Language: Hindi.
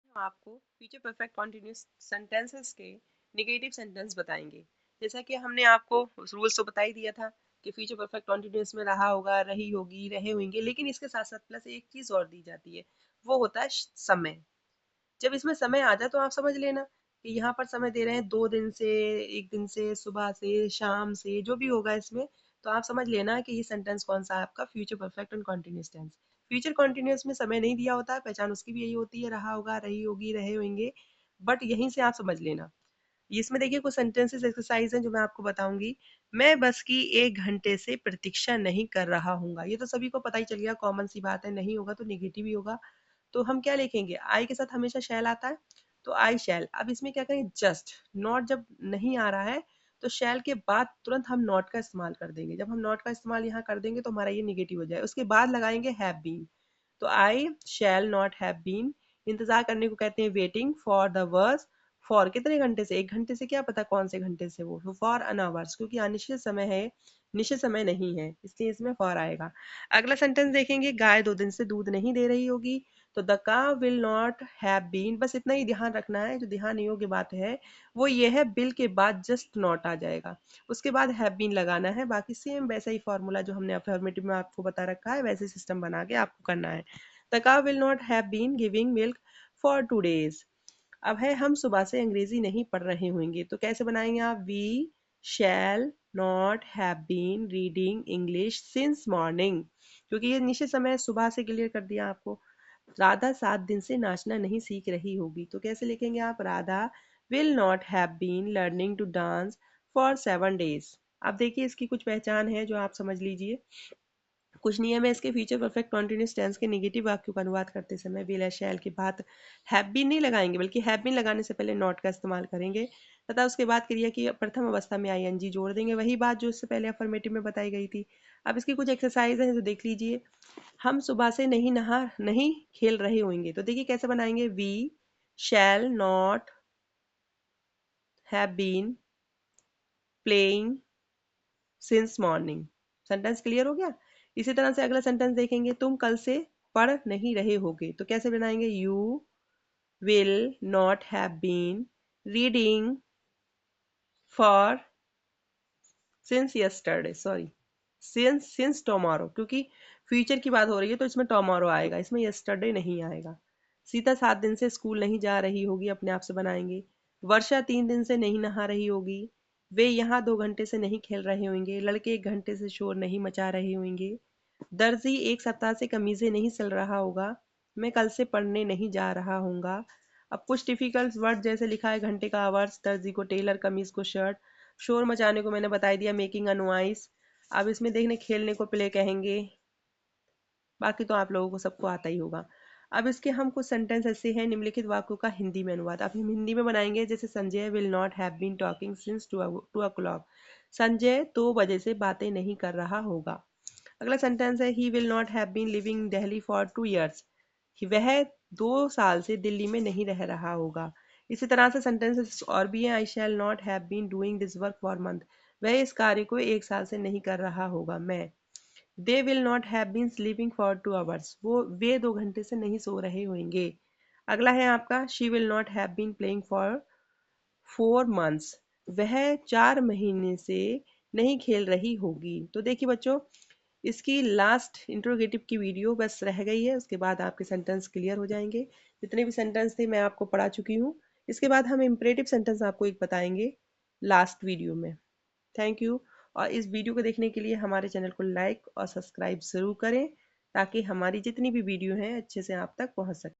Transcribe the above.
हम आपको फ्यूचर परफेक्ट कॉन्टिन्यूस सेंटेंसेस के नेगेटिव सेंटेंस बताएंगे। जैसा कि हमने आपको रूल्स तो बता ही दिया था कि फ्यूचर परफेक्ट कॉन्टिन्यूस में रहा होगा, रही होगी, रहे होंगे, लेकिन इसके साथ साथ प्लस एक चीज और दी जाती है, वो होता है समय। जब इसमें समय आ जाए तो आप समझ लेना कि यहाँ पर समय दे रहे हैं 2 दिन से, 1 दिन से, सुबह से, शाम से, जो भी होगा इसमें, तो आप समझ लेना कि ये सेंटेंस कौन सा है आपका future perfect and continuous tense. Future continuous में समय नहीं दिया होता है, पहचान उसकी भी यही होती है, रहा होगा, रही होगी, रहे होंगे, बट यहीं से आप समझ लेना। इसमें देखिए कुछ सेंटेंसेस एक्सरसाइज हैं जो मैं आपको बताऊंगी। मैं बस की 1 घंटे से प्रतीक्षा नहीं कर रहा हूँ, ये तो सभी को पता ही चल गया, कॉमन सी बात है, नहीं होगा तो निगेटिव ही होगा। तो हम क्या लिखेंगे, आई के साथ हमेशा शैल आता है, तो आई शैल। अब इसमें क्या करेंगे, जस्ट नॉट जब नहीं आ रहा है तो शैल के बाद तुरंत हम नॉट का इस्तेमाल कर देंगे। जब हम नॉट का इस्तेमाल यहाँ कर देंगे तो हमारा ये निगेटिव हो जाए। उसके बाद लगाएंगे हैव बीन, तो I shall not have been. इंतजार करने को कहते हैं waiting for the verse. For कितने घंटे से, 1 घंटे से, क्या पता कौन से घंटे से, वो फॉर एन आवर्स, क्योंकि अनिश्चित समय है, निश्चित समय नहीं है, इसलिए इसमें फॉर आएगा। अगला सेंटेंस देखेंगे, गाय 2 दिन से दूध नहीं दे रही होगी, तो the cow will not have been. बस इतना ही ध्यान रखना है, जो ध्यान योग्य बात है वो ये है, बिल के बाद जस्ट नॉट आ जाएगा, उसके बाद हैव बीन लगाना है। बाकी सेम वैसा ही फॉर्मूला जो हमने अफर्मेटिव में आपको बता रखा है, वैसे सिस्टम बना के आपको करना है। The cow will not have been giving milk for 2 days। अब है, हम सुबह से अंग्रेजी नहीं पढ़ रहे होंगे, तो कैसे बनाएंगे आप, we shall not have been reading English since morning, क्योंकि ये निश्चित समय सुबह से क्लियर कर दिया आपको। राधा 7 दिन से नाचना नहीं सीख रही होगी, तो कैसे लिखेंगे आप, Radha will not have been learning to dance for 7 days। अब देखिए इसकी कुछ पहचान है जो आप समझ लीजिए। कुछ नियम है इसके, फ्यूचर परफेक्ट कॉन्टिन्यूस टेंस के नेगेटिव वाक्यों का अनुवाद करते समय विल या शैल के बाद हैव बीन नहीं लगाएंगे, बल्कि हैव बीन लगाने से पहले नॉट का इस्तेमाल करेंगे, तथा उसके बाद क्रिया की प्रथम अवस्था में आईएनजी जोड़ देंगे, वही बात जो इससे पहले अफर्मेटिव में बताई गई थी। अब इसकी कुछ एक्सरसाइज है जो देख लीजिए। हम सुबह से नहीं खेल रहे होंगे, तो देखिए कैसे बनाएंगे, we shall not have been playing since morning. Sentence clear हो गया। इसी तरह से अगला सेंटेंस देखेंगे, तुम कल से पढ़ नहीं रहे होगे, तो कैसे बनाएंगे, you will not have been reading for since yesterday, sorry since tomorrow, क्योंकि फ्यूचर की बात हो रही है तो इसमें टुमारो आएगा, इसमें यस्टरडे नहीं आएगा। सीता 7 दिन से स्कूल नहीं जा रही होगी, अपने आप से बनाएंगे। वर्षा 3 दिन से नहीं नहा रही होगी, वे यहाँ 2 घंटे से नहीं खेल रहे होंगे, लड़के 1 घंटे से शोर नहीं मचा रहे होंगे, दर्जी 1 सप्ताह से कमीजें नहीं सिल रहा होगा, मैं कल से पढ़ने नहीं जा रहा हूँगा। अब कुछ डिफिकल्ट वर्ड जैसे लिखा है, घंटे का आवर्स, दर्जी को टेलर, कमीज को शर्ट, शोर मचाने को मैंने बता दिया, मेकिंग अ नॉइस। अब इसमें देखने, खेलने को प्ले कहेंगे, बाकी तो आप लोगों को सबको आता ही होगा। अब इसके हम कुछ सेंटेंस ऐसे हैं, निम्नलिखित वाक्यों का हिंदी में अनुवाद। अब हम हिंदी में बनाएंगे, जैसे Sanjay will not have been talking since 2 o'clock। Sanjay 2 बजे से बातें नहीं कर रहा होगा। अगला सेंटेंस है, he will not have been living Delhi for 2 years। वह 2 साल से दिल्ली में नहीं रह रहा होगा। इसी तरह से सेंटेंसेस और भी हैं, I shall not have been doing this work for month. वह इस कार्य को 1 साल से नहीं कर रहा होगा, मैं। They will not have been sleeping for 2 hours। वे 2 घंटे से नहीं सो रहे होंगे। अगला है आपका, she will not have been playing for 4 months। वह 4 महीने से नहीं खेल रही होगी। तो देखिए बच्चों, इसकी लास्ट इंट्रोगेटिव की वीडियो बस रह गई है, उसके बाद आपके सेंटेंस क्लियर हो जाएंगे। जितने भी सेंटेंस थे मैं आपको पढ़ा चुकी हूँ। इसके बाद हम इम्परेटिव सेंटेंस आपको एक बताएंगे लास्ट वीडियो में। Thank you. और इस वीडियो को देखने के लिए हमारे चैनल को लाइक और सब्सक्राइब ज़रूर करें, ताकि हमारी जितनी भी वीडियो हैं अच्छे से आप तक पहुँच सके।